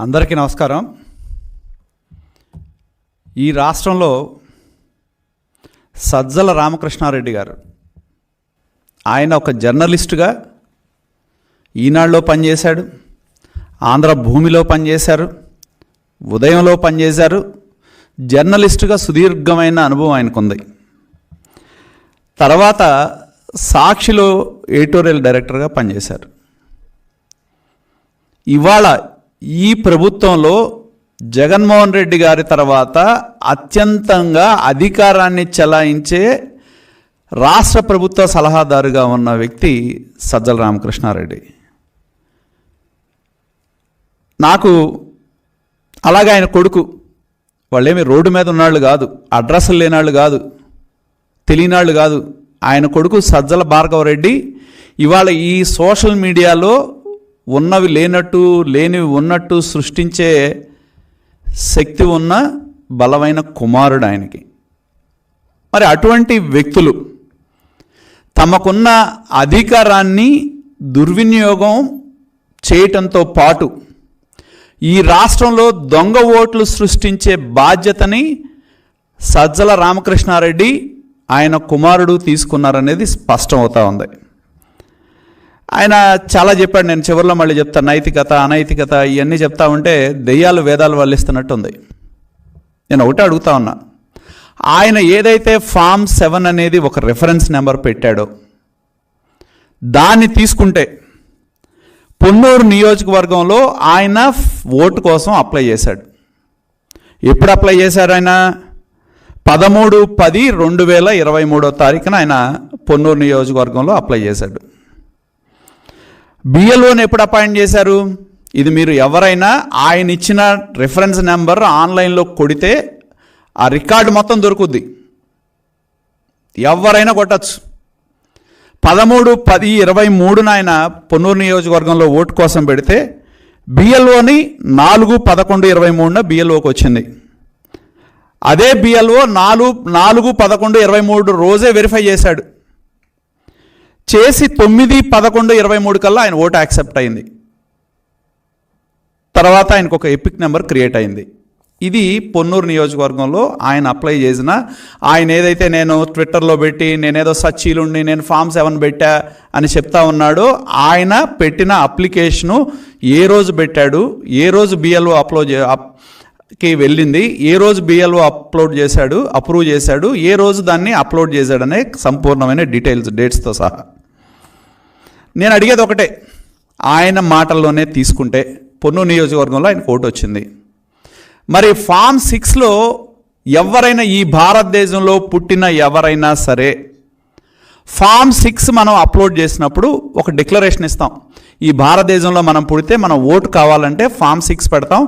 అందరికీ నమస్కారం. ఈ రాష్ట్రంలో సజ్జల రామకృష్ణారెడ్డి గారు, ఆయన ఒక జర్నలిస్టుగా ఈనాడులో పనిచేశాడు, ఆంధ్ర భూమిలో పనిచేశారు, ఉదయంలో పనిచేశారు. జర్నలిస్టుగా సుదీర్ఘమైన అనుభవం ఆయనకుంది. తర్వాత సాక్షిలో ఎడిటోరియల్ డైరెక్టర్గా పనిచేశారు. ఇవాళ ఈ ప్రభుత్వంలో జగన్మోహన్ రెడ్డి గారి తర్వాత అత్యంతంగా అధికారాన్ని చెలాయించే రాష్ట్ర ప్రభుత్వ సలహాదారుగా ఉన్న వ్యక్తి సజ్జల రామకృష్ణారెడ్డి. నాకు అలాగే ఆయన కొడుకు, వాళ్ళేమి రోడ్డు మీద ఉన్నాళ్ళు కాదు, అడ్రస్లు లేనాళ్ళు కాదు, తెలియనాళ్ళు కాదు. ఆయన కొడుకు సజ్జల భార్గవరెడ్డి ఇవాళ ఈ సోషల్ మీడియాలో ఉన్నవి లేనట్టు, లేనివి ఉన్నట్టు సృష్టించే శక్తి ఉన్న బలమైన కుమారుడు ఆయనకి. మరి అటువంటి వ్యక్తులు తమకున్న అధికారాన్ని దుర్వినియోగం చేయటంతో పాటు ఈ రాష్ట్రంలో దొంగ ఓట్లు సృష్టించే బాధ్యతని సజ్జల రామకృష్ణారెడ్డి ఆయన కుమారుడు తీసుకున్నారనేది స్పష్టం అవుతా ఉంది. ఆయన చాలా చెప్పాడు, నేను చివరిలో మళ్ళీ చెప్తాను. నైతికత, అనైతికత ఇవన్నీ చెప్తా ఉంటే దెయ్యాలు వేదాలు వల్లిస్తున్నట్టుంది. నేను ఒకటే అడుగుతా ఉన్నా, ఆయన ఏదైతే ఫామ్ 7 అనేది ఒక రెఫరెన్స్ నెంబర్ పెట్టాడో దాన్ని తీసుకుంటే పొన్నూరు నియోజకవర్గంలో ఆయన ఓటు కోసం అప్లై చేశాడు. ఎప్పుడు అప్లై చేశారు? ఆయన 13/10/2023 ఆయన పొన్నూరు నియోజకవర్గంలో అప్లై చేశాడు. బిఎల్ఓని ఎప్పుడు అపాయింట్ చేశారు? ఇది మీరు ఎవరైనా ఆయన ఇచ్చిన రిఫరెన్స్ నెంబర్ ఆన్లైన్లో కొడితే ఆ రికార్డు మొత్తం దొరుకుద్ది, ఎవరైనా కొట్టచ్చు. 13/10/23 ఆయన పొన్నూరు నియోజకవర్గంలో ఓటు కోసం పెడితే బిఎల్ఓని 4/11/23 బిఎల్ఓకి వచ్చింది. అదే బిఎల్ఓ 4/11/23 రోజే వెరిఫై చేశాడు. చేసి 9/11/23 కల్లా ఆయన ఓటు యాక్సెప్ట్ అయింది. తర్వాత ఆయనకు ఒక ఎపిక్ నెంబర్ క్రియేట్ అయింది. ఇది పొన్నూరు నియోజకవర్గంలో ఆయన అప్లై చేసిన, ఆయన ఏదైతే నేను ట్విట్టర్లో పెట్టి నేనేదో సచ్చీలుండి నేను ఫామ్ 7 పెట్టా అని చెప్తా ఉన్నాడో, ఆయన పెట్టిన అప్లికేషను ఏ రోజు పెట్టాడు, ఏ రోజు బిఎల్ఓ కి వెళ్ళింది, ఏ రోజు బిఎల్ఓ అప్రూవ్ చేశాడు, ఏ రోజు దాన్ని అప్లోడ్ చేశాడనే సంపూర్ణమైన డీటెయిల్స్, డేట్స్తో సహా. నేను అడిగేది ఒకటే, ఆయన మాటల్లోనే తీసుకుంటే పొన్నూరు నియోజకవర్గంలో ఆయనకు ఓటు వచ్చింది. మరి ఫామ్ 6లో ఎవరైనా, ఈ భారతదేశంలో పుట్టిన ఎవరైనా సరే ఫామ్ 6 మనం అప్లోడ్ చేసినప్పుడు ఒక డిక్లరేషన్ ఇస్తాం. ఈ భారతదేశంలో మనం పుడితే మనం ఓటు కావాలంటే ఫామ్ 6 పెడతాం.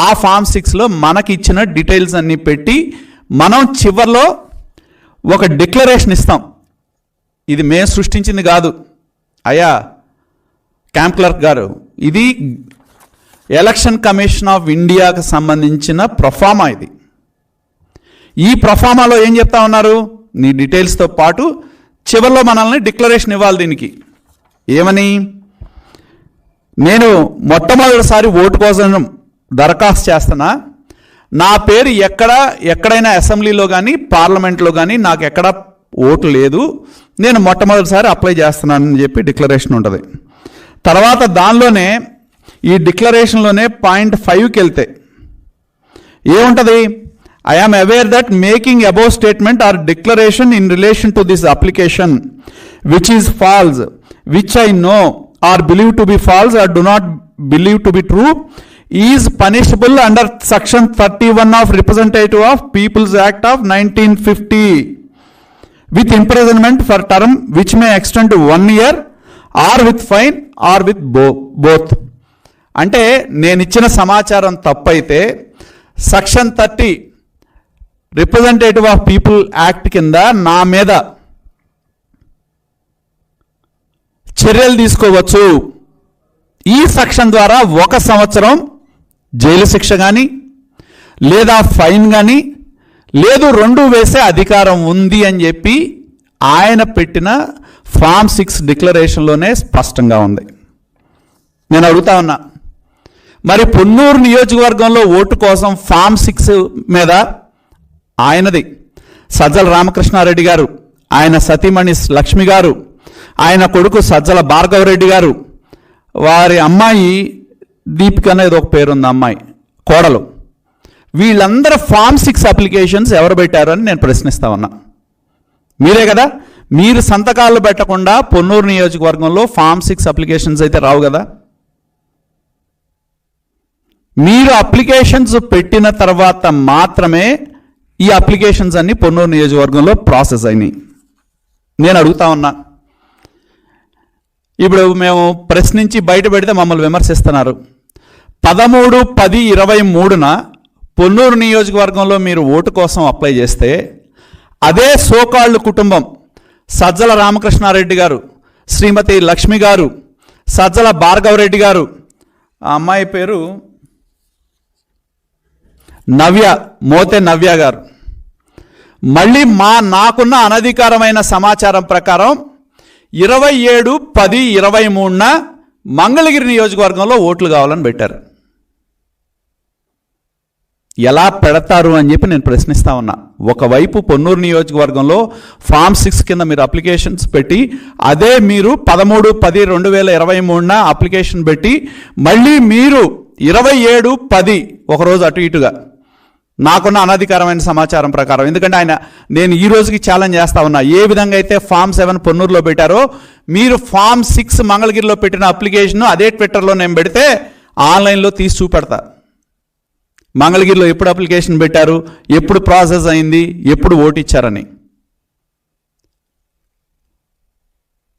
ఆ ఫామ్ 6లో మనకి ఇచ్చిన డీటెయిల్స్ అన్నీ పెట్టి మనం చివర్లో ఒక డిక్లరేషన్ ఇస్తాం. ఇది మేము సృష్టించింది కాదు అయ్యా క్యాంప్ క్లర్క్ గారు, ఇది ఎలక్షన్ కమిషన్ ఆఫ్ ఇండియాకి సంబంధించిన ప్రొఫార్మా. ఇది ఈ ప్రొఫార్మాలో ఏం చెప్తా ఉన్నారు, నీ డీటెయిల్స్తో పాటు చివరిలో మనల్ని డిక్లరేషన్ ఇవ్వాలి. దీనికి ఏమని, నేను మొట్టమొదటిసారి ఓటు కోసం దరఖాస్తు చేస్తున్నా, నా పేరు ఎక్కడైనా అసెంబ్లీలో కానీ పార్లమెంట్లో కానీ నాకు ఎక్కడ ఓటు లేదు, నేను మొట్టమొదటిసారి అప్లై చేస్తున్నానని చెప్పి డిక్లరేషన్ ఉంటుంది. తర్వాత దానిలోనే ఈ డిక్లరేషన్లోనే పాయింట్ 5కి వెళ్తే ఏముంటుంది, I am aware that making above statement or declaration in relation to this application which is false, which I know or believe to be false or do not believe to be true, is punishable under section 31 of Representative of People's Act of 1950 with imprisonment for term which may extend to 1 year or with fine or with both. అంటే నేను ఇచ్చిన సమాచారం తప్పైతే section 30 representative of people act కింద నా మీద చర్యలు తీసుకోవచ్చు. ఈ సెక్షన్ ద్వారా 1 సంవత్సరం జైలు శిక్ష కానీ లేదా ఫైన్ కానీ లేదు 2 వేసే అధికారం ఉంది అని చెప్పి ఆయన పెట్టిన ఫామ్ 6 డిక్లరేషన్లోనే స్పష్టంగా ఉంది. నేను అడుగుతా ఉన్నా, మరి పొన్నూరు నియోజకవర్గంలో ఓటు కోసం ఫామ్ 6 మీద ఆయనది సజ్జల రామకృష్ణారెడ్డి గారు, ఆయన సతీమణి లక్ష్మి గారు, ఆయన కొడుకు సజ్జల భార్గవరెడ్డి గారు, వారి అమ్మాయి దీపిక అనేది ఒక పేరుంది అమ్మాయి కోడలు, వీళ్ళందరూ ఫామ్ 6 అప్లికేషన్స్ ఎవరు పెట్టారు అని నేను ప్రశ్నిస్తా ఉన్నా. మీరే కదా, మీరు సంతకాలు పెట్టకుండా పొన్నూరు నియోజకవర్గంలో ఫామ్ 6 అప్లికేషన్స్ అయితే రావు కదా. మీరు అప్లికేషన్స్ పెట్టిన తర్వాత మాత్రమే ఈ అప్లికేషన్స్ అన్ని పొన్నూరు నియోజకవర్గంలో ప్రాసెస్ అయినాయి. నేను అడుగుతా ఉన్నా, ఇప్పుడు మేము ప్రశ్నించి బయట పెడితే మమ్మల్ని విమర్శిస్తున్నారు. 13/10/23న పొన్నూరు నియోజకవర్గంలో మీరు ఓటు కోసం అప్లై చేస్తే అదే సోకాళ్ళు కుటుంబం సజ్జల రామకృష్ణారెడ్డి గారు, శ్రీమతి లక్ష్మి గారు, సజ్జల భార్గవరెడ్డి గారు, ఆ అమ్మాయి పేరు నవ్య, మోతే నవ్య గారు, మళ్ళీ నాకున్న అనధికారమైన సమాచారం ప్రకారం 27/10/23న మంగళగిరి నియోజకవర్గంలో ఓట్లు కావాలని పెట్టారు. ఎలా పెడతారు అని చెప్పి నేను ప్రశ్నిస్తా ఉన్నా. ఒకవైపు పొన్నూరు నియోజకవర్గంలో ఫామ్ 6 కింద మీరు అప్లికేషన్స్ పెట్టి, అదే మీరు 13/10/2023న అప్లికేషన్ పెట్టి, మళ్ళీ మీరు 27/10 ఒకరోజు అటు ఇటుగా నాకున్న అనధికారమైన సమాచారం ప్రకారం, ఎందుకంటే నేను ఈ రోజుకి ఛాలెంజ్ చేస్తా ఉన్నా, ఏ విధంగా అయితే ఫామ్ 7 పొన్నూరులో పెట్టారో మీరు ఫామ్ 6 మంగళగిరిలో పెట్టిన అప్లికేషన్ అదే ట్విట్టర్లో నేను పెడితే ఆన్లైన్లో తీసి చూపెడతా. మంగళగిరిలో ఎప్పుడు అప్లికేషన్ పెట్టారు, ఎప్పుడు ప్రాసెస్ అయింది, ఎప్పుడు ఓటు ఇచ్చారని.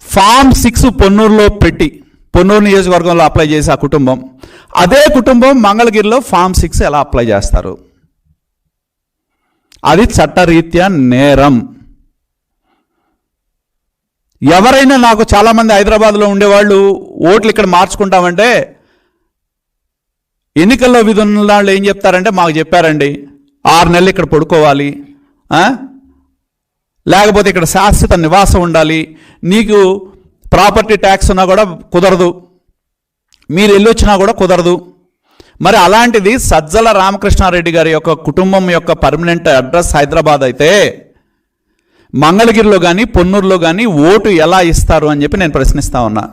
ఫామ్ 6 పొన్నూరులో పెట్టి పొన్నూరు నియోజకవర్గంలో అప్లై చేసి ఆ కుటుంబం, అదే కుటుంబం మంగళగిరిలో ఫామ్ 6 ఎలా అప్లై చేస్తారు? అది చట్టరీత్యా నేరం. ఎవరైనా నాకు చాలామంది హైదరాబాద్లో ఉండేవాళ్ళు ఓట్లు ఇక్కడ మార్చుకుంటామంటే ఎన్నికల్లో విధున్న వాళ్ళు ఏం చెప్తారంటే, మాకు చెప్పారండి 6 నెలలు ఇక్కడ పడుకోవాలి, లేకపోతే ఇక్కడ శాశ్వత నివాసం ఉండాలి, నీకు ప్రాపర్టీ ట్యాక్స్ ఉన్నా కూడా కుదరదు, మీరు వెళ్ళొచ్చినా కూడా కుదరదు. మరి అలాంటిది సజ్జల రామకృష్ణారెడ్డి గారి యొక్క కుటుంబం యొక్క పర్మనెంట్ అడ్రస్ హైదరాబాద్ అయితే మంగళగిరిలో కానీ పొన్నూరులో కానీ ఓటు ఎలా ఇస్తారు అని చెప్పి నేను ప్రశ్నిస్తా ఉన్నా.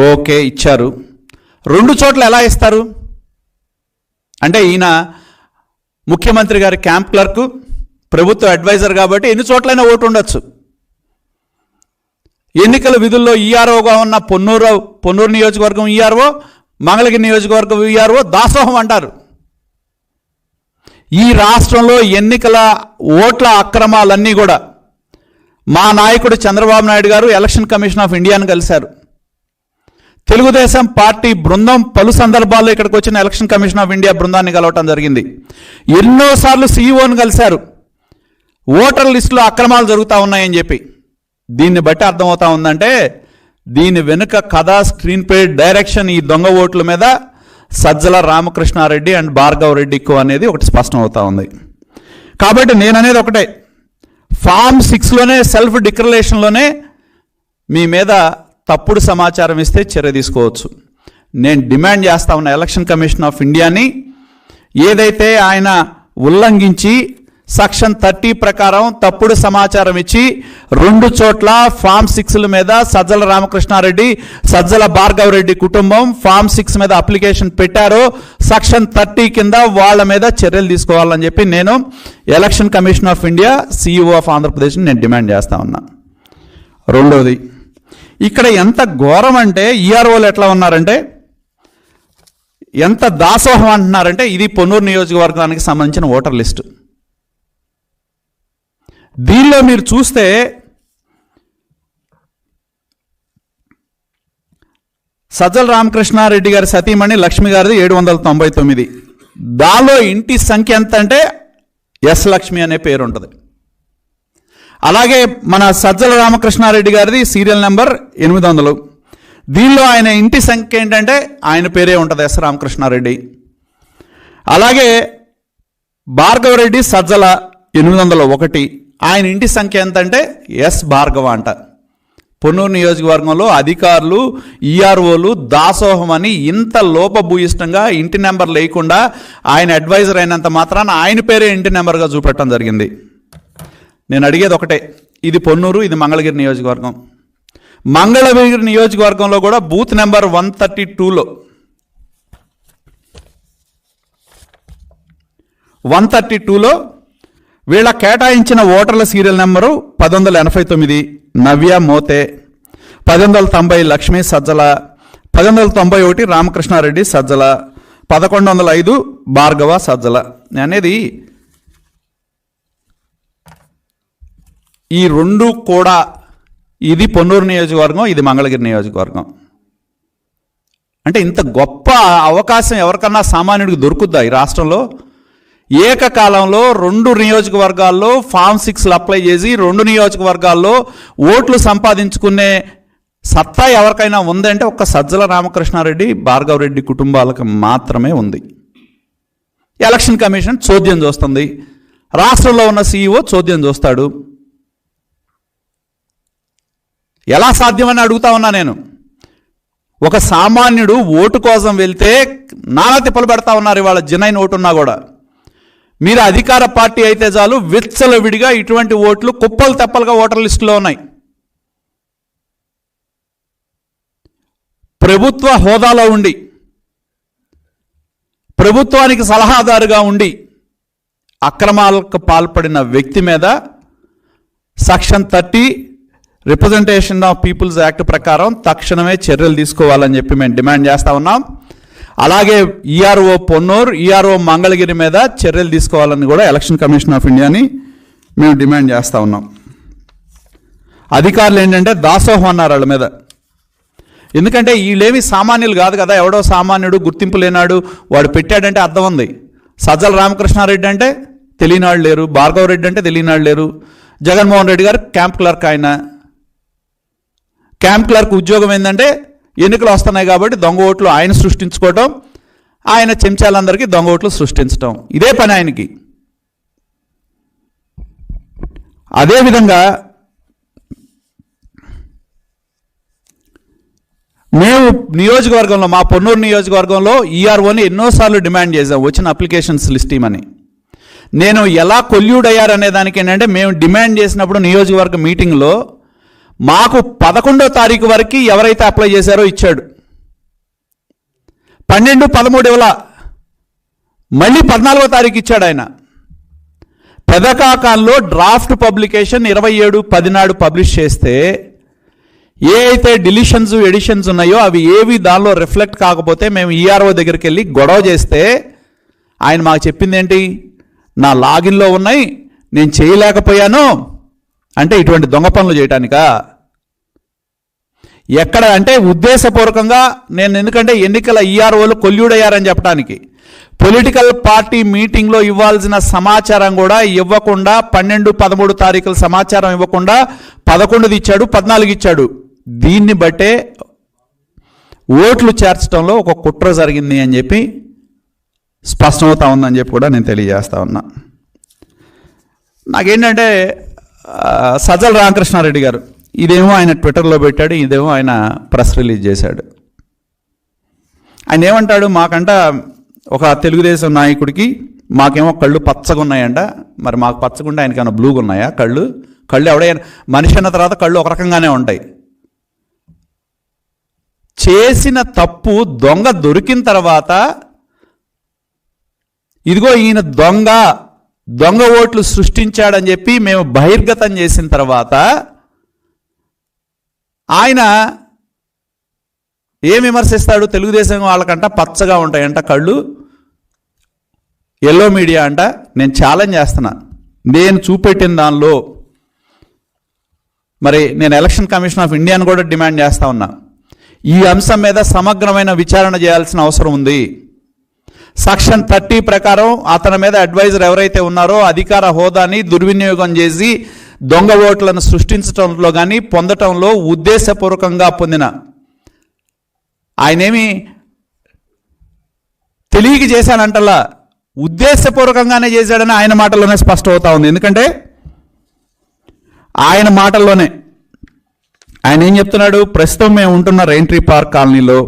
ఓకే, ఇచ్చారు. 2 చోట్ల ఎలా ఇస్తారు అంటే, ఈయన ముఖ్యమంత్రి గారి క్యాంప్ క్లర్క్, ప్రభుత్వ అడ్వైజర్ కాబట్టి ఎన్ని చోట్లైనా ఓటు ఉండొచ్చు. ఎన్నికల విధుల్లో ఈఆర్ఓగా ఉన్న పొన్నూరు నియోజకవర్గం ఈఆర్ఓ, మంగళగిరి నియోజకవర్గం ఈఆర్ఓ దాసోహం అంటారు. ఈ రాష్ట్రంలో ఎన్నికల ఓట్ల అక్రమాలన్నీ కూడా మా నాయకుడు చంద్రబాబు నాయుడు గారు ఎలక్షన్ కమిషన్ ఆఫ్ ఇండియాను కలిశారు. తెలుగుదేశం పార్టీ బృందం పలు సందర్భాల్లో ఇక్కడికి వచ్చిన ఎలక్షన్ కమిషన్ ఆఫ్ ఇండియా బృందాన్ని కలవటం జరిగింది. ఎన్నోసార్లు సీఈఓని కలిశారు, ఓటర్ లిస్టులో అక్రమాలు జరుగుతూ ఉన్నాయని చెప్పి. దీన్ని బట్టి అర్థమవుతా ఉందంటే, దీని వెనుక కథ, స్క్రీన్ ప్లే, డైరెక్షన్ ఈ దొంగ ఓట్ల మీద సజ్జల రామకృష్ణారెడ్డి అండ్ భార్గవ్ రెడ్డికు అనేది ఒకటి స్పష్టం అవుతా ఉంది. కాబట్టి నేననేది ఒకటే, ఫామ్ 6లోనే సెల్ఫ్ డిక్లరేషన్లోనే మీ మీద తప్పుడు సమాచారం ఇస్తే చర్య తీసుకోవచ్చు. నేను డిమాండ్ చేస్తా ఉన్న ఎలక్షన్ కమిషన్ ఆఫ్ ఇండియాని, ఏదైతే ఆయన ఉల్లంఘించి సెక్షన్ 30 ప్రకారం తప్పుడు సమాచారం ఇచ్చి 2 చోట్ల ఫామ్ 6ల మీద సజ్జల రామకృష్ణారెడ్డి, సజ్జల భార్గవ్ రెడ్డి కుటుంబం ఫామ్ 6 మీద అప్లికేషన్ పెట్టారో సెక్షన్ 30 కింద వాళ్ళ మీద చర్యలు తీసుకోవాలని చెప్పి నేను election commission of India, CEO of Andhra Pradesh నేను డిమాండ్ చేస్తా ఉన్నా. రెండోది, ఇక్కడ ఎంత ఘోరం అంటే, ఈఆర్ఓలు ఎట్లా ఉన్నారంటే, ఎంత దాసోహం అంటున్నారంటే, ఇది పొన్నూరు నియోజకవర్గానికి సంబంధించిన ఓటర్ లిస్టు. దీనిలో మీరు చూస్తే సజ్జల రామకృష్ణారెడ్డి గారి సతీమణి లక్ష్మి గారిది 799. దానిలో ఇంటి సంఖ్య ఎంత అంటే ఎస్ లక్ష్మి అనే పేరు ఉంటుంది. అలాగే మన సజ్జల రామకృష్ణారెడ్డి గారిది సీరియల్ నెంబర్ 800. దీనిలో ఆయన ఇంటి సంఖ్య ఏంటంటే ఆయన పేరే ఉంటుంది, ఎస్ రామకృష్ణారెడ్డి. అలాగే భార్గవరెడ్డి సజ్జల 801, ఆయన ఇంటి సంఖ్య ఎంత అంటే ఎస్ భార్గవ అంట. పొన్నూరు నియోజకవర్గంలో అధికారులు ఈఆర్ఓలు దాసోహం అని ఇంత లోపభూయిష్టంగా ఇంటి నెంబర్ లేకుండా ఆయన అడ్వైజర్ అయినంత మాత్రాన ఆయన పేరే ఇంటి నెంబర్గా చూపెట్టడం జరిగింది. నేను అడిగేది ఒకటే, ఇది పొన్నూరు, ఇది మంగళగిరి నియోజకవర్గం. మంగళగిరి నియోజకవర్గంలో కూడా బూత్ నెంబర్ 132లో వీళ్ళ కేటాయించిన ఓటర్ల సీరియల్ నెంబరు 1089 నవ్య మోతే, 1090 లక్ష్మీ సజ్జల, 1091 రామకృష్ణారెడ్డి సజ్జల, 1105 భార్గవ సజ్జల అనేది ఈ రెండు కూడా. ఇది పొన్నూరు నియోజకవర్గం, ఇది మంగళగిరి నియోజకవర్గం. అంటే ఇంత గొప్ప అవకాశం ఎవరికన్నా సామాన్యుడికి దొరుకుద్దా ఈ రాష్ట్రంలో? ఏకకాలంలో 2 నియోజకవర్గాల్లో ఫామ్ 6లు అప్లై చేసి 2 నియోజకవర్గాల్లో ఓట్లు సంపాదించుకునే సత్తా ఎవరికైనా ఉందంటే ఒక్క సజ్జల రామకృష్ణారెడ్డి, భార్గవరెడ్డి కుటుంబాలకు మాత్రమే ఉంది. ఎలక్షన్ కమిషన్ చోద్యం చూస్తుంది, రాష్ట్రంలో ఉన్న సీఈఓ చోద్యం చూస్తాడు. ఎలా సాధ్యమని అడుగుతా ఉన్నా నేను. ఒక సామాన్యుడు ఓటు కోసం వెళ్తే నానా తిప్పలు పెడతా ఉన్నారు ఇవాళ, జనైన్ ఓటు ఉన్నా కూడా. మీరు అధికార పార్టీ అయితే చాలు, విచ్చలవిడిగా ఇటువంటి ఓట్లు కుప్పలు తెప్పలుగా ఓటర్ లిస్టులో ఉన్నాయి. ప్రభుత్వ హోదాలో ఉండి, ప్రభుత్వానికి సలహాదారుగా ఉండి అక్రమాలకు పాల్పడిన వ్యక్తి మీద section 30 representation of peoples act ప్రకారం తక్షణమే చర్యలు తీసుకోవాలని చెప్పి మేము డిమాండ్ చేస్తూ ఉన్నాం. అలాగే ఈఆర్ఓ పొన్నూరు, ఈఆర్ఓ మంగళగిరి మీద చర్యలు తీసుకోవాలని కూడా ఎలక్షన్ కమిషన్ ఆఫ్ ఇండియాని మేము డిమాండ్ చేస్తూ ఉన్నాం. అధికారులు ఏంటంటే దాసోహం అన్నారు వాళ్ళ మీద. ఎందుకంటే వీళ్ళేమి సామాన్యులు కాదు కదా, ఎవడో సామాన్యుడు గుర్తింపు లేనాడు వాడు పెట్టాడంటే అర్థం ఉంది. సజ్జల రామకృష్ణారెడ్డి అంటే తెలియనాళ్ళు లేరు, భార్గవరెడ్డి అంటే తెలియనాళ్ళు లేరు. జగన్మోహన్ రెడ్డి గారు క్యాంప్ క్లర్క్. ఆయన క్యాంప్ క్లర్క్ ఉద్యోగం ఏంటంటే ఎన్నికలు వస్తున్నాయి కాబట్టి దొంగ ఓట్లు ఆయన సృష్టించుకోవటం, ఆయన చెంచాలందరికీ దొంగ ఓట్లు సృష్టించడం, ఇదే పని ఆయనకి. అదేవిధంగా మేము నియోజకవర్గంలో, మా పొన్నూరు నియోజకవర్గంలో ఈఆర్ఓని ఎన్నోసార్లు డిమాండ్ చేసాం వచ్చిన అప్లికేషన్స్ లిస్ట్ ఇవ్వమని. నేను ఎలా కొల్యూడ్ అయ్యారనే దానికి ఏంటంటే, మేము డిమాండ్ చేసినప్పుడు నియోజకవర్గ మీటింగ్లో మాకు 11వ తారీఖు వరకు ఎవరైతే అప్లై చేశారో ఇచ్చాడు. 12, 13 ఇవ్వలా, మళ్ళీ 14వ తారీఖు ఇచ్చాడు ఆయన. పెదకాకాన్లో డ్రాఫ్ట్ పబ్లికేషన్ 27/10 నాడు పబ్లిష్ చేస్తే ఏ అయితే డిలీషన్స్ ఎడిషన్స్ ఉన్నాయో అవి ఏవి దానిలో రిఫ్లెక్ట్ కాకపోతే మేము ఈఆర్ఓ దగ్గరికి వెళ్ళి గొడవ చేస్తే ఆయన మాకు చెప్పింది ఏంటి, నా లాగిన్లో ఉన్నాయి నేను చేయలేకపోయాను అంటే ఇటువంటి దొంగ పనులు చేయటానికా? ఎక్కడ అంటే ఉద్దేశపూర్వకంగా నేను, ఎందుకంటే ఎన్నికల ఈఆర్ఓలు కొల్యూడయ్యారని చెప్పడానికి. పొలిటికల్ పార్టీ మీటింగ్లో ఇవ్వాల్సిన సమాచారం కూడా ఇవ్వకుండా 12, 13 తారీఖుల సమాచారం ఇవ్వకుండా 11 ఇచ్చాడు, 14 ఇచ్చాడు. దీన్ని బట్టే ఓట్లు చేర్చడంలో ఒక కుట్ర జరిగింది అని చెప్పి స్పష్టమవుతా ఉందని చెప్పి కూడా నేను తెలియజేస్తా ఉన్నా. నాకేంటంటే సజ్జల రామకృష్ణారెడ్డి గారు ఇదేమో ఆయన ట్విట్టర్లో పెట్టాడు, ఇదేమో ఆయన ప్రెస్ రిలీజ్ చేశాడు. ఆయన ఏమంటాడు, మాకంట ఒక తెలుగుదేశం నాయకుడికి మాకేమో కళ్ళు పచ్చగా ఉన్నాయంట, మరి మాకు పచ్చగుంటే ఆయనకేమో బ్లూగా ఉన్నాయా కళ్ళు? ఎవడైనా మనిషి అన్న తర్వాత కళ్ళు ఒక రకంగానే ఉంటాయి. చేసిన తప్పు దొంగ దొరికిన తర్వాత ఇదిగో ఈయన దొంగ ఓట్లు సృష్టించాడని చెప్పి మేము బహిర్గతం చేసిన తర్వాత ఆయన ఏం విమర్శిస్తాడు? తెలుగుదేశం వాళ్ళకంట పచ్చగా ఉంటాయంట కళ్ళు, ఎల్లో మీడియా అంట. నేను ఛాలెంజ్ చేస్తున్నా, నేను చూపెట్టిన దానిలో మరి నేను ఎలక్షన్ కమిషన్ ఆఫ్ ఇండియాను కూడా డిమాండ్ చేస్తా ఉన్నా. ఈ అంశం మీద సమగ్రమైన విచారణ చేయాల్సిన అవసరం ఉంది. సెక్షన్ 30 ప్రకారం అతని మీద అడ్వైజర్ ఎవరైతే ఉన్నారో అధికార హోదాని దుర్వినియోగం చేసి దొంగ ఓట్లను సృష్టించడంలో కానీ పొందటంలో ఉద్దేశపూర్వకంగా పొందిన, ఆయనేమి తెలియక చేశానంటలా ఉద్దేశపూర్వకంగానే చేశాడని ఆయన మాటల్లోనే స్పష్టం అవుతా ఉంది. ఎందుకంటే ఆయన మాటల్లోనే ఆయన ఏం చెప్తున్నాడు, ప్రస్తుతం మేము ఉంటున్న రెయిన్ట్రీ పార్క్ కాలనీలో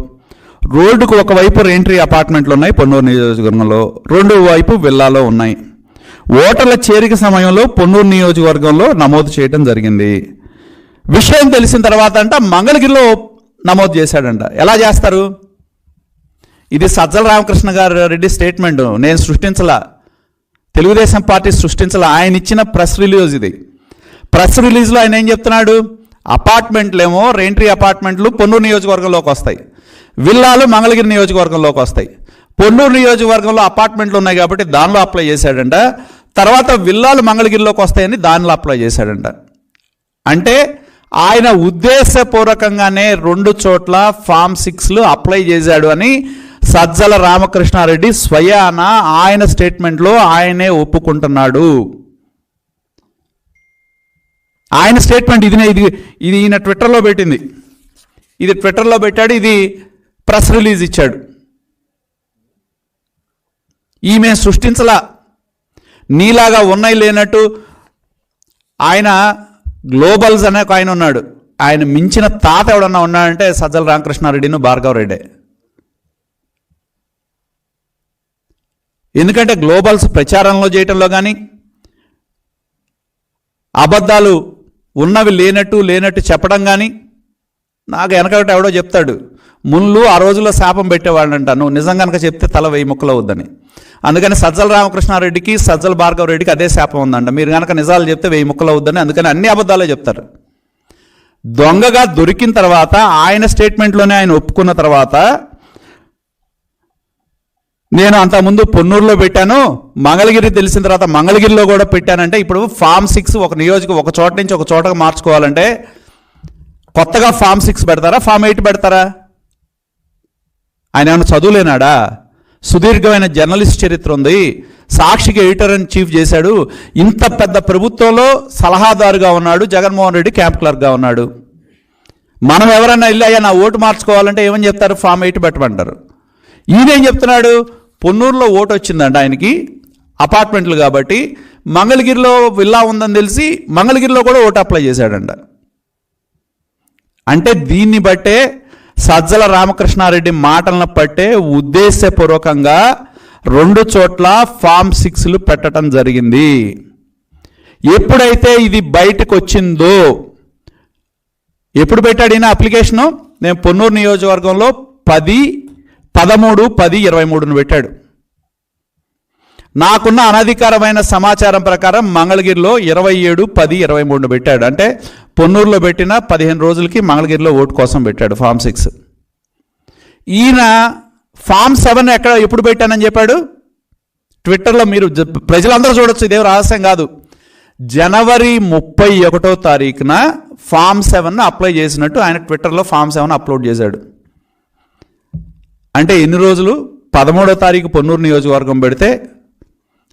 రోడ్డుకు ఒకవైపు రెయిన్ట్రీ అపార్ట్మెంట్లు ఉన్నాయి పొన్నూరు నియోజకవర్గంలో, రెండో వైపు విల్లాలో ఉన్నాయి. ఓటర్ల చేరిక సమయంలో పొన్నూరు నియోజకవర్గంలో నమోదు చేయడం జరిగింది. విషయం తెలిసిన తర్వాత అంట మంగళగిరిలో నమోదు చేశాడంట. ఎలా చేస్తారు? ఇది సజ్జల రామకృష్ణ గారు రెడ్డి స్టేట్మెంట్, నేను సృష్టించలా, తెలుగుదేశం పార్టీ సృష్టించలా, ఆయన ఇచ్చిన ప్రెస్ రిలీజ్ ఇది. ప్రెస్ రిలీజ్లో ఆయన ఏం చెప్తున్నాడు, అపార్ట్మెంట్లేమో రెయిన్ట్రీ అపార్ట్మెంట్లు పొన్నూరు నియోజకవర్గంలోకి వస్తాయి, విల్లాలు మంగళగిరి నియోజకవర్గంలోకి వస్తాయి. పొన్నూరు నియోజకవర్గంలో అపార్ట్మెంట్లు ఉన్నాయి కాబట్టి దానిలో అప్లై చేశాడంట. తర్వాత విల్లాలు మంగళగిరిలోకి వస్తాయని దానిలో అప్లై చేశాడంట. అంటే ఆయన ఉద్దేశపూర్వకంగానే 2 చోట్ల ఫామ్ 6లు అప్లై చేశాడు అని సజ్జల రామకృష్ణారెడ్డి స్వయాన ఆయన స్టేట్మెంట్లో ఆయనే ఒప్పుకుంటున్నాడు. ఆయన స్టేట్మెంట్ ఇది ఈయన ట్విట్టర్లో పెట్టింది, ఇది ట్విట్టర్లో పెట్టాడు, ఇది ప్రెస్ రిలీజ్ ఇచ్చాడు. ఈమె సృష్టించలా, నీలాగా ఉన్నాయి లేనట్టు. ఆయన గ్లోబల్స్ అనే ఆయన ఉన్నాడు, ఆయన మించిన తాత ఎవడన్నా ఉన్నాడంటే సజ్జల రామకృష్ణారెడ్డిను భార్గవ రెడ్డి. ఎందుకంటే గ్లోబల్స్ ప్రచారంలో చేయటంలో కానీ, అబద్ధాలు ఉన్నవి లేనట్టు చెప్పడం కానీ, నాకు వెనకటి ఎవడో చెప్తాడు, ముళ్ళు ఆ రోజుల్లో శాపం పెట్టేవాళ్ళంట, నువ్వు నిజం కనుక చెప్తే తల 1000 ముక్కలు అవుద్దని. అందుకని సజ్జల రామకృష్ణారెడ్డికి సజ్జల భార్గవ రెడ్డికి అదే శాపం ఉందంట, మీరు కనుక నిజాలు చెప్తే 1000 ముక్కలు అవుద్దని. అందుకని అన్ని అబద్ధాలే చెప్తారు. దొంగగా దొరికిన తర్వాత ఆయన స్టేట్మెంట్లోనే ఆయన ఒప్పుకున్న తర్వాత, నేను అంతకుముందు పొన్నూరులో పెట్టాను, మంగళగిరి తెలిసిన తర్వాత మంగళగిరిలో కూడా పెట్టానంటే, ఇప్పుడు ఫామ్ 6 ఒక చోట నుంచి ఒక చోటకు మార్చుకోవాలంటే కొత్తగా ఫామ్ 6 పెడతారా, ఫామ్ 8 పెడతారా? ఆయన ఏమైనా చదువులేనాడా? సుదీర్ఘమైన జర్నలిస్ట్ చరిత్ర ఉంది, సాక్షికి ఎడిటర్ ఇన్ చీఫ్ చేశాడు, ఇంత పెద్ద ప్రభుత్వంలో సలహాదారుగా ఉన్నాడు, జగన్మోహన్ రెడ్డి క్యాంప్ క్లర్క్గా ఉన్నాడు. మనం ఎవరన్నా వెళ్ళి అయ్యా నా ఓటు మార్చుకోవాలంటే ఏమని చెప్తారు, ఫామ్ 8 పెట్టమంటారు. ఈయనేం చెప్తున్నాడు, పొన్నూరులో ఓటు వచ్చిందంట ఆయనకి, అపార్ట్మెంట్లు కాబట్టి, మంగళగిరిలో విల్లా ఉందని తెలిసి మంగళగిరిలో కూడా ఓటు అప్లై చేశాడంట. అంటే దీన్ని బట్టే సజ్జల రామకృష్ణారెడ్డి మాటలను పట్టే ఉద్దేశపూర్వకంగా 2 చోట్ల ఫామ్ 6లు పెట్టడం జరిగింది. ఎప్పుడైతే ఇది బయటకు వచ్చిందో, ఎప్పుడు పెట్టాడు ఈయన అప్లికేషను, నేను పొన్నూరు నియోజకవర్గంలో 13/10/23 పెట్టాడు. నాకున్న అనధికారమైన సమాచారం ప్రకారం మంగళగిరిలో 27/10/23 పెట్టాడు. అంటే పొన్నూరులో పెట్టిన 15 రోజులకి మంగళగిరిలో ఓటు కోసం పెట్టాడు ఫామ్ 6. ఈయన ఫామ్ 7 ఎప్పుడు పెట్టానని చెప్పాడు ట్విట్టర్లో, మీరు ప్రజలందరూ చూడొచ్చు, ఇదేం రహస్యం కాదు. జనవరి 31వ తారీఖున ఫామ్ 7 అప్లై చేసినట్టు ఆయన ట్విట్టర్లో ఫామ్ 7 అప్లోడ్ చేశాడు. అంటే ఎన్ని రోజులు, 13వ తారీఖు పొన్నూరు నియోజకవర్గం పెడితే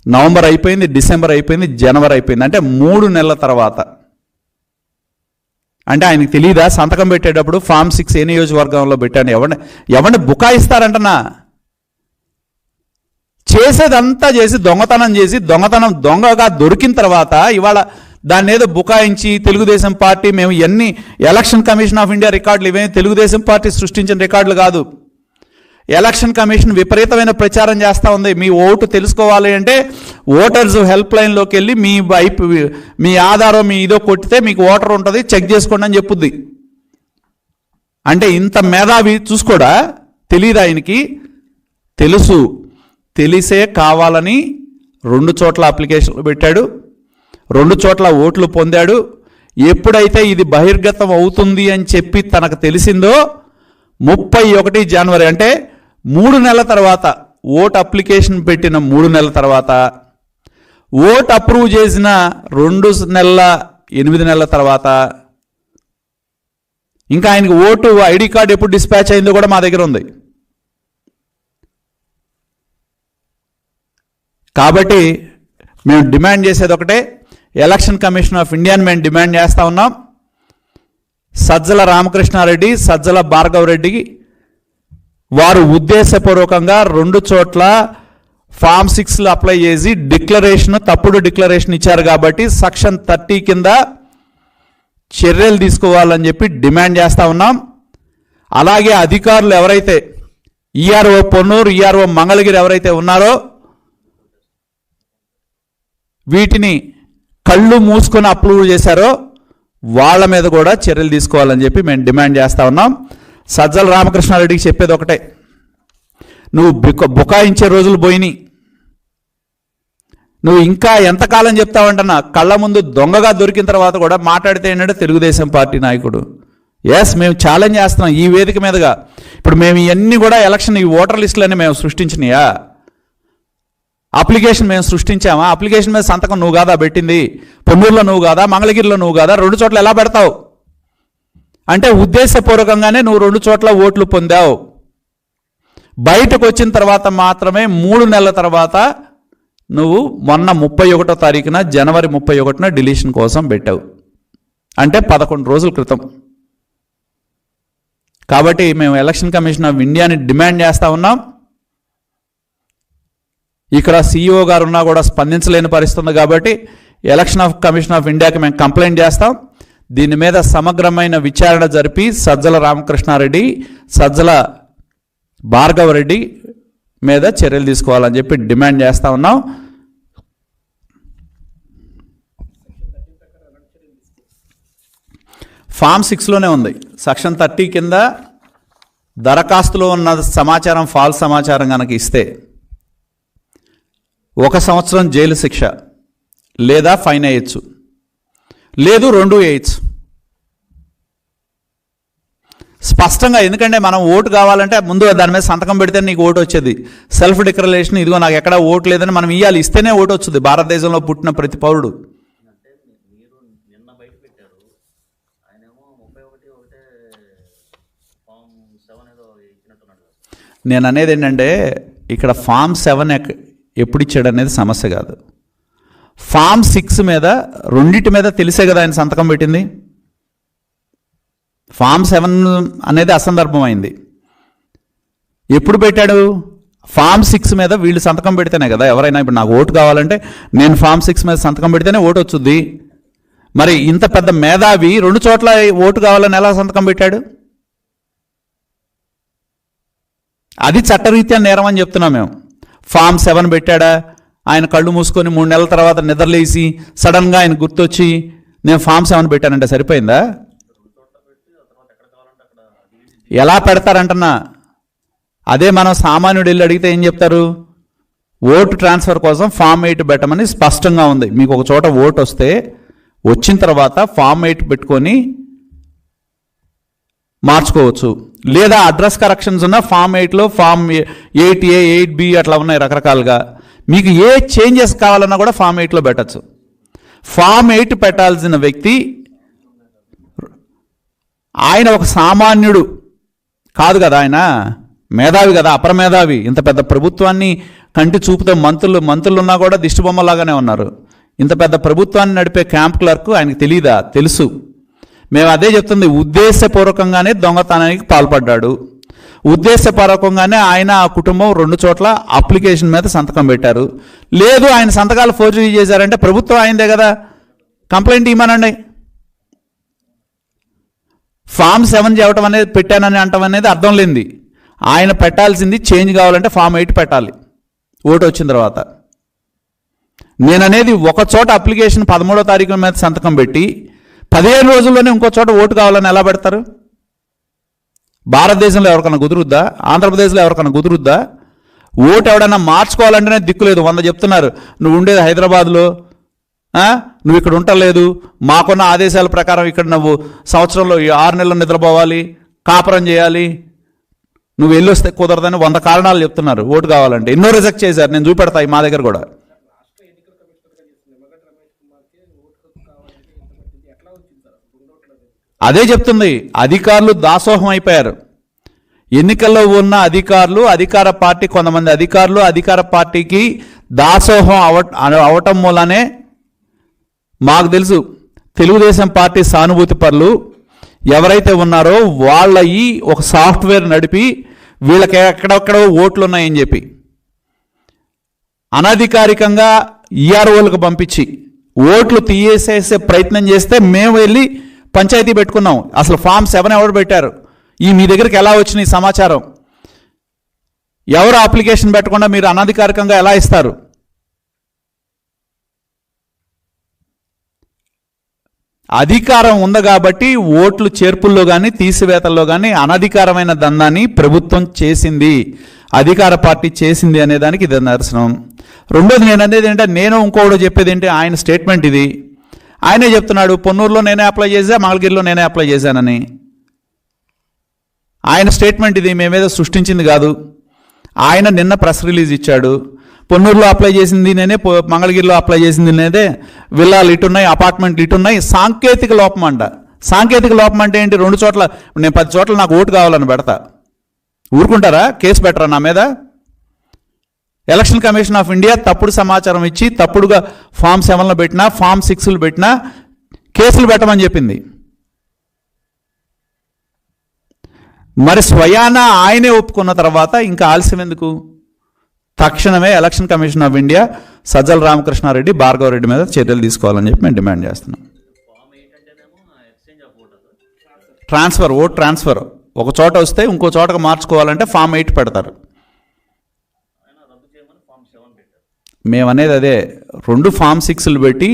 నవంబర్ అయిపోయింది, డిసెంబర్ అయిపోయింది, జనవరి అయిపోయింది, అంటే 3 నెలల తర్వాత. అంటే ఆయనకి తెలియదా సంతకం పెట్టేటప్పుడు ఫామ్ 6 ఏ నియోజకవర్గంలో పెట్టాను, ఎవరిని బుకాయిస్తారంటనా? చేసేదంతా చేసి దొంగగా దొరికిన తర్వాత ఇవాళ దాన్ని ఏదో బుకాయించి తెలుగుదేశం పార్టీ మేము ఎన్ని ఎలక్షన్ కమిషన్ ఆఫ్ ఇండియా రికార్డులు ఇవేమి తెలుగుదేశం పార్టీ సృష్టించిన రికార్డులు కాదు. ఎలక్షన్ కమిషన్ విపరీతమైన ప్రచారం చేస్తూ ఉంది. మీ ఓటు తెలుసుకోవాలి అంటే ఓటర్స్ హెల్ప్ లైన్లోకి వెళ్ళి మీ ఆధారం మీ ఇదో కొట్టితే మీకు ఓటర్ ఉంటుంది, చెక్ చేసుకోండి అని చెప్పుద్ది. అంటే ఇంత మేధావి చూసుకోడా? తెలియదు ఆయనకి? తెలుసు. తెలిసే కావాలని 2 చోట్ల అప్లికేషన్లు పెట్టాడు, 2 చోట్ల ఓట్లు పొందాడు. ఎప్పుడైతే ఇది బహిర్గతం అవుతుంది అని చెప్పి తనకు తెలిసిందో 31 జనవరి అంటే 3 నెలల తర్వాత, ఓట్ అప్లికేషన్ పెట్టిన 3 నెలల తర్వాత, ఓట్ అప్రూవ్ చేసిన 2 నెలల 8 నెలల తర్వాత, ఇంకా ఆయనకి ఓటు ఐడి కార్డు ఎప్పుడు డిస్పాచ్ అయిందో కూడా మా దగ్గర ఉంది. కాబట్టి మేము డిమాండ్ చేసేది ఒకటే, ఎలక్షన్ కమిషన్ ఆఫ్ ఇండియాని మేము డిమాండ్ చేస్తూ ఉన్నాం. సజ్జల రామకృష్ణారెడ్డి, సజ్జల భార్గవ రెడ్డికి వారు ఉద్దేశపూర్వకంగా 2 చోట్ల ఫామ్ 6లు అప్లై చేసి తప్పుడు డిక్లరేషన్ ఇచ్చారు కాబట్టి సెక్షన్ 30 కింద చర్యలు తీసుకోవాలని చెప్పి డిమాండ్ చేస్తూ ఉన్నాం. అలాగే అధికారులు ఎవరైతే ఈఆర్ఓ పొన్నూరు, ఈఆర్ఓ మంగళగిరి ఎవరైతే ఉన్నారో వీటిని కళ్ళు మూసుకొని అప్రూవ్ చేశారో వాళ్ళ మీద కూడా చర్యలు తీసుకోవాలని చెప్పి మేము డిమాండ్ చేస్తూ ఉన్నాం. సజ్జల రామకృష్ణారెడ్డికి చెప్పేది ఒకటే, నువ్వు బుకాయించే రోజులు పోయినాయి. నువ్వు ఇంకా ఎంతకాలం చెప్తావంటన్నా, కళ్ళ ముందు దొంగగా దొరికిన తర్వాత కూడా మాట్లాడితే ఏంటంటే తెలుగుదేశం పార్టీ నాయకుడు. ఎస్, మేము ఛాలెంజ్ చేస్తున్నాం ఈ వేదిక మీదుగా. ఇప్పుడు మేము ఇవన్నీ కూడా ఎలక్షన్, ఈ ఓటర్ లిస్టులన్నీ మేము సృష్టించినాయా? అప్లికేషన్ మేము సృష్టించామా? అప్లికేషన్ మీద సంతకం నువ్వు కాదా పెట్టింది? పొన్నూరులో నువ్వు కాదా, మంగళగిరిలో నువ్వు కాదా? 2 చోట్ల ఎలా పెడతావు? అంటే ఉద్దేశపూర్వకంగానే నువ్వు 2 చోట్ల ఓట్లు పొందావు. బయటకు వచ్చిన తర్వాత మాత్రమే 3 నెలల తర్వాత నువ్వు మొన్న 31వ తారీఖున జనవరి 31న డిలీషన్ కోసం పెట్టావు. అంటే 11 రోజుల క్రితం. కాబట్టి మేము ఎలక్షన్ కమిషన్ ఆఫ్ ఇండియాని డిమాండ్ చేస్తూ ఉన్నాం. ఇక్కడ సిఇఓ గారు ఉన్నా కూడా స్పందించలేని పరిస్థితి ఉంది. కాబట్టి ఎలక్షన్ కమిషన్ ఆఫ్ ఇండియాకి మేము కంప్లైంట్ చేస్తాం. దీని మీద సమగ్రమైన విచారణ జరిపి సజ్జల రామకృష్ణారెడ్డి, సజ్జల భార్గవ రెడ్డి మీద చర్యలు తీసుకోవాలని చెప్పి డిమాండ్ చేస్తూ ఉన్నాం. ఫామ్ 6లోనే ఉంది. సెక్షన్ 30 కింద దరఖాస్తులో ఉన్న సమాచారం ఫాల్స్ సమాచారం కనుక ఇస్తే 1 సంవత్సరం జైలు శిక్ష లేదా ఫైన్ వేయచ్చు, లేదు 2 వేయచ్చు స్పష్టంగా. ఎందుకంటే మనం ఓటు కావాలంటే ముందు దాని మీద సంతకం పెడితే నీకు ఓటు వచ్చేది. సెల్ఫ్ డిక్లరేషన్, ఇదిగో నాకు ఎక్కడ ఓటు లేదని మనం ఇవ్వాలి, ఇస్తేనే ఓటు వచ్చింది భారతదేశంలో పుట్టిన ప్రతి పౌరుడు. నేను అనేది ఏంటంటే ఇక్కడ ఫామ్ 7 ఎప్పుడు ఇచ్చాడు అనేది సమస్య కాదు. ఫామ్ 6 మీద 2 మీద తెలిసే కదా ఆయన సంతకం పెట్టింది. ఫామ్ 7 అనేది అసందర్భమైంది. ఎప్పుడు పెట్టాడు? ఫామ్ 6 మీద వీళ్ళు సంతకం పెడితేనే కదా ఎవరైనా. ఇప్పుడు నాకు ఓటు కావాలంటే నేను ఫామ్ 6 మీద సంతకం పెడితేనే ఓటు వచ్చుద్ది. మరి ఇంత పెద్ద మేధావి 2 చోట్ల ఓటు కావాలని ఎలా సంతకం పెట్టాడు? అది చట్టరీత్యా నేరం అని చెప్తున్నాం మేము. ఫామ్ 7 పెట్టాడా, ఆయన కళ్ళు మూసుకొని 3 నెలల తర్వాత నిద్రలేసి సడన్గా ఆయన గుర్తొచ్చి నేను ఫామ్ 7 పెట్టానంటే సరిపోయిందా? ఎలా పెడతారంటున్నా. అదే మనం సామాన్యుడు వెళ్ళి అడిగితే ఏం చెప్తారు? ఓటు ట్రాన్స్ఫర్ కోసం ఫామ్ 8 పెట్టమని స్పష్టంగా ఉంది. మీకు ఒక చోట ఓటు వస్తే వచ్చిన తర్వాత ఫామ్ 8 పెట్టుకొని మార్చుకోవచ్చు. లేదా అడ్రస్ కరెక్షన్స్ ఉన్న ఫామ్ 8లో ఫామ్ 8A 8B అట్లా ఉన్నాయి రకరకాలుగా. మీకు ఏ చేంజెస్ కావాలన్నా కూడా ఫామ్ 8లో పెట్టచ్చు. ఫామ్ 8 పెట్టాల్సిన వ్యక్తి ఆయన ఒక సామాన్యుడు కాదు కదా, ఆయన మేధావి కదా, అపరమేధావి. ఇంత పెద్ద ప్రభుత్వాన్ని కంటి చూపుతో మంత్రులు ఉన్నా కూడా దిష్టిబొమ్మలాగానే ఉన్నారు. ఇంత పెద్ద ప్రభుత్వాన్ని నడిపే క్యాంప్ క్లర్క్ ఆయనకు తెలీదా? తెలుసు. మేము అదే చెప్తుంది, ఉద్దేశపూర్వకంగానే దొంగతనానికి పాల్పడ్డాడు. ఉద్దేశపూర్వకంగానే ఆయన ఆ కుటుంబం 2 చోట్ల అప్లికేషన్ మీద సంతకం పెట్టారు. లేదు ఆయన సంతకాలు ఫోర్జరీ చేశారంటే ప్రభుత్వం ఆయనదే కదా, కంప్లైంట్ ఇవ్వమనండి. ఫామ్ 7 చేయటం అనేది పెట్టానని అంటాం అనేది అర్థం లేనిది. ఆయన పెట్టాల్సింది చేంజ్ కావాలంటే ఫామ్ 8 పెట్టాలి ఓటు వచ్చిన తర్వాత. నేననేది ఒక చోట అప్లికేషన్ 13వ తారీఖు మీద సంతకం పెట్టి 15 రోజుల్లోనే ఇంకో చోట ఓటు కావాలని ఎలా పెడతారు? భారతదేశంలో ఎవరికన్నా కుదురుద్దా? ఆంధ్రప్రదేశ్లో ఎవరికన్నా కుదురుద్దా? ఓటు ఎవడన్నా మార్చుకోవాలంటేనే దిక్కులేదు. 100 చెప్తున్నారు. నువ్వు ఉండేది హైదరాబాద్లో, నువ్వు ఇక్కడ ఉండలేదు, మాకున్న ఆదేశాల ప్రకారం ఇక్కడ నువ్వు సంవత్సరంలో 6 నెలలు నిద్రపోవాలి, కాపురం చేయాలి, నువ్వు వెళ్ళొస్తే కుదరదని 100 కారణాలు చెప్తున్నారు ఓటు కావాలంటే. ఎన్నో రిజెక్ట్ చేశారు. నేను చూపెడతాయి మా దగ్గర కూడా. అదే చెప్తుంది, అధికారులు దాసోహం అయిపోయారు. ఎన్నికల్లో ఉన్న అధికారులు, అధికార పార్టీ, కొంతమంది అధికారులు అధికార పార్టీకి దాసోహం అవటం మూలనే మాకు తెలుసు తెలుగుదేశం పార్టీ సానుభూతి పరులు ఎవరైతే ఉన్నారో వాళ్ళ ఈ ఒక సాఫ్ట్వేర్ నడిపి వీళ్ళకి ఎక్కడెక్కడో ఓట్లు ఉన్నాయని చెప్పి అనధికారికంగా ఈఆర్ఓలకు పంపించి ఓట్లు తీసేసే ప్రయత్నం చేస్తే మేము వెళ్ళి పంచాయతీ పెట్టుకున్నాం. అసలు ఫామ్ 7 ఎవరు పెట్టారు, మీ దగ్గరికి ఎలా వచ్చిన ఈ సమాచారం, ఎవరు అప్లికేషన్ పెట్టకుండా మీరు అనధికారికంగా ఎలా ఇస్తారు? అధికారం ఉంది కాబట్టి ఓట్లు చేర్పుల్లో కానీ తీసివేతల్లో కానీ అనధికారమైన దందాన్ని ప్రభుత్వం చేసింది, అధికార పార్టీ చేసింది అనేదానికి ఇది నిదర్శనం. రెండోది నేను అనేది ఏంటంటే, నేను ఇంకోటి చెప్పేది ఏంటి, ఆయన స్టేట్మెంట్ ఇది. ఆయనే చెప్తున్నాడు పొన్నూరులో నేనే అప్లై చేశా, మంగళగిరిలో నేనే అప్లై చేశానని. ఆయన స్టేట్మెంట్ ఇది, మేమేదో సృష్టించింది కాదు. ఆయన నిన్న ప్రెస్ రిలీజ్ ఇచ్చాడు, పొన్నూరులో అప్లై చేసింది నేనే, మంగళగిరిలో అప్లై చేసింది నేనే, విల్లాలు ఇటున్నాయి, అపార్ట్మెంట్లు ఇటున్నాయి. సాంకేతిక లోపం అంట. సాంకేతిక లోపం అంటే ఏంటి? 2 చోట్ల నేను 10 చోట్ల నాకు ఓటు కావాలని పెడతా, ఊరుకుంటారా? కేసు పెట్టరా నా మీద? ఎలక్షన్ కమిషన్ ఆఫ్ ఇండియా తప్పుడు సమాచారం ఇచ్చి తప్పుడుగా ఫామ్ 7లో పెట్టినా, ఫామ్ 6లో పెట్టినా కేసులు పెట్టమని చెప్పింది. మరి స్వయాన ఆయనే ఒప్పుకున్న తర్వాత ఇంకా ఆలస్యం ఎందుకు? తక్షణమే election commission of India Sajjala Ramakrishna Reddy, Bhargav Reddy మీద చర్యలు తీసుకోవాలని చెప్పి మేము డిమాండ్ చేస్తున్నాం. ట్రాన్స్ఫర్, ఓట్ ట్రాన్స్ఫర్, ఒక చోట వస్తే ఇంకో చోటకు మార్చుకోవాలంటే ఫామ్ 8 పెడతారు. మేమనేది అదే, 2 ఫామ్ 6లు పెట్టి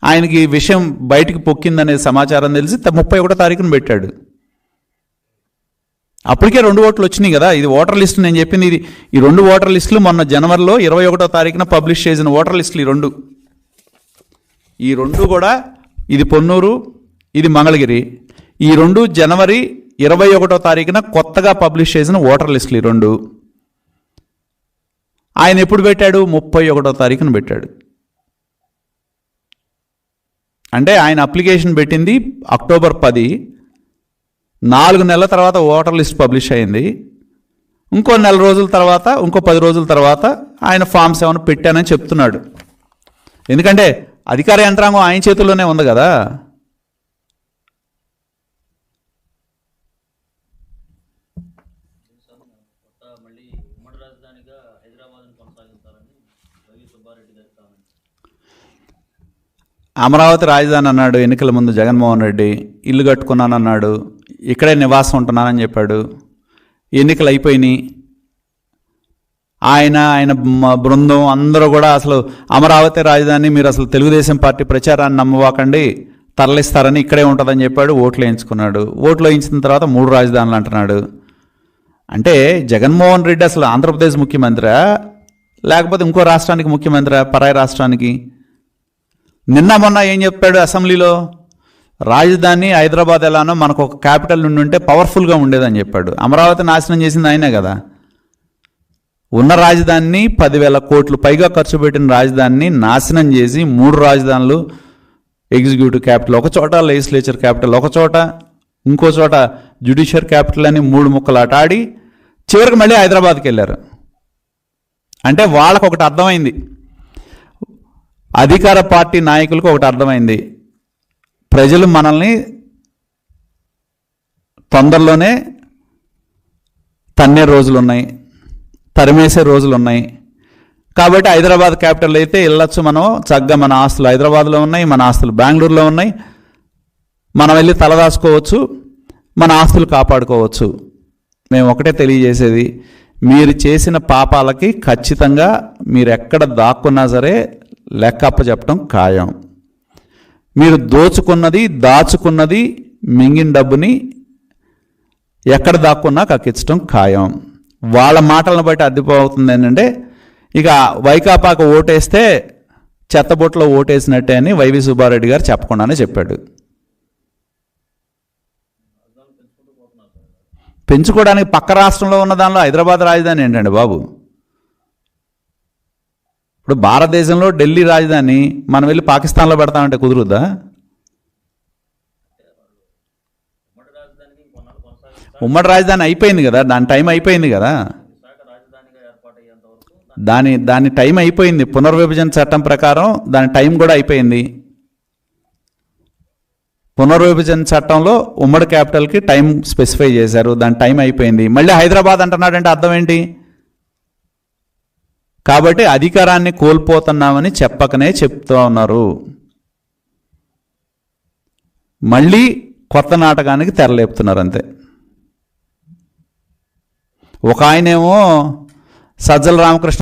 ఆయనకి విషయం బయటికి పొక్కిందనే సమాచారం తెలిసి 31వ తారీఖున పెట్టాడు. అప్పటికే 2 ఓట్లు వచ్చినాయి కదా. ఇది ఓటర్ లిస్టు నేను చెప్పింది, ఇది ఈ 2 ఓటర్ లిస్టులు మొన్న జనవరిలో 21వ తారీఖున పబ్లిష్ చేసిన ఓటర్ లిస్టులు ఈ రెండు కూడా, ఇది పొన్నూరు, ఇది మంగళగిరి. ఈ 2 జనవరి 21వ తారీఖున కొత్తగా పబ్లిష్ చేసిన ఓటర్ లిస్టులు ఈ 2. ఆయన ఎప్పుడు పెట్టాడు? 31వ తారీఖున పెట్టాడు. అంటే ఆయన అప్లికేషన్ పెట్టింది అక్టోబర్ 10, 4 నెలల తర్వాత ఓటర్ లిస్ట్ పబ్లిష్ అయింది. ఇంకో 4 రోజుల తర్వాత, ఇంకో 10 రోజుల తర్వాత ఆయన ఫామ్ 7 పెట్టానని చెప్తున్నాడు. ఎందుకంటే అధికార యంత్రాంగం ఆయన చేతుల్లోనే ఉంది కదా. అమరావతి రాజధాని అన్నాడు ఎన్నికల ముందు జగన్మోహన్ రెడ్డి. ఇల్లు కట్టుకున్నానన్నాడు, ఇక్కడే నివాసం ఉంటున్నానని చెప్పాడు. ఎన్నికలు అయిపోయినాయి. ఆయన బృందం అందరూ కూడా అసలు అమరావతి రాజధాని మీరు అసలు తెలుగుదేశం పార్టీ ప్రచారాన్ని నమ్మవాకండి, తరలిస్తారని, ఇక్కడే ఉంటుందని చెప్పాడు. ఓట్లు వేయించుకున్నాడు. ఓట్లు వేయించిన తర్వాత 3 రాజధానులు అంటున్నాడు. అంటే జగన్మోహన్ రెడ్డి అసలు ఆంధ్రప్రదేశ్ ముఖ్యమంత్రి లేకపోతే ఇంకో రాష్ట్రానికి ముఖ్యమంత్రి, పరాయి రాష్ట్రానికి? నిన్న మొన్న ఏం చెప్పాడు అసెంబ్లీలో? రాజధాని హైదరాబాద్ ఎలానో మనకు ఒక క్యాపిటల్ నుండి ఉంటే పవర్ఫుల్గా ఉండేదని చెప్పాడు. అమరావతి నాశనం చేసింది ఆయనే కదా. ఉన్న రాజధానిని 10,000 కోట్లు పైగా ఖర్చు పెట్టిన రాజధానిని నాశనం చేసి 3 రాజధానులు, ఎగ్జిక్యూటివ్ క్యాపిటల్ ఒక చోట, లెజిస్లేచర్ క్యాపిటల్ ఒక చోట, ఇంకో చోట జ్యుడిషియర్ క్యాపిటల్ అని 3 ముక్కలాట ఆడి చివరికి మళ్ళీ హైదరాబాద్కి వెళ్ళారు. అంటే వాళ్ళకు ఒకటి అర్థమైంది, అధికార పార్టీ నాయకులకు ఒకటి అర్థమైంది, ప్రజలు మనల్ని తొందరలోనే తన్నే రోజులున్నాయి, తరిమేసే రోజులున్నాయి. కాబట్టి హైదరాబాద్ క్యాపిటల్ అయితే వెళ్ళొచ్చు మనం, చక్కగా మన ఆస్తులు హైదరాబాద్లో ఉన్నాయి, మన ఆస్తులు బెంగళూరులో ఉన్నాయి, మనం వెళ్ళి తలదాచుకోవచ్చు, మన ఆస్తులు కాపాడుకోవచ్చు. మేము ఒకటే తెలియజేసేది, మీరు చేసిన పాపాలకి ఖచ్చితంగా మీరు ఎక్కడ దాక్కున్నా సరే లెక్క అప్పచెప్పడం ఖాయం. మీరు దోచుకున్నది, దాచుకున్నది, మింగిన డబ్బుని ఎక్కడ దాక్కున్నా కక్కించడం ఖాయం. వాళ్ళ మాటలను బట్టి అర్థమవుతుంది ఏంటంటే, ఇక వైకాపాకు ఓటేస్తే చెత్తబొట్లో ఓటేసినట్టే అని వైవి సుబ్బారెడ్డి గారు చెప్పకుండానే చెప్పాడు. పెంచుకోవడానికి పక్క రాష్ట్రంలో ఉన్న దానిలో హైదరాబాద్ రాజధాని ఏంటండి బాబు? ఇప్పుడు భారతదేశంలో ఢిల్లీ రాజధాని మనం వెళ్ళి పాకిస్తాన్లో పెడతామంటే కుదురుద్దా? ఉమ్మడి రాజధాని అయిపోయింది కదా, దాని టైం అయిపోయింది కదా, దాని టైం అయిపోయింది. పునర్విభజన చట్టం ప్రకారం దాని టైం కూడా అయిపోయింది. పునర్విభజన చట్టంలో ఉమ్మడి క్యాపిటల్కి టైం స్పెసిఫై చేశారు, దాని టైం అయిపోయింది. మళ్ళీ హైదరాబాద్ అంటున్నాడంటే అర్థం ఏంటి? కాబట్టి అధికారాన్ని కోల్పోతున్నామని చెప్పకనే చెప్తూ ఉన్నారు. మళ్ళీ కొత్త నాటకానికి తెరలేపుతున్నారు అంతే. ఒక ఆయనేమో సజ్జల రామకృష్ణ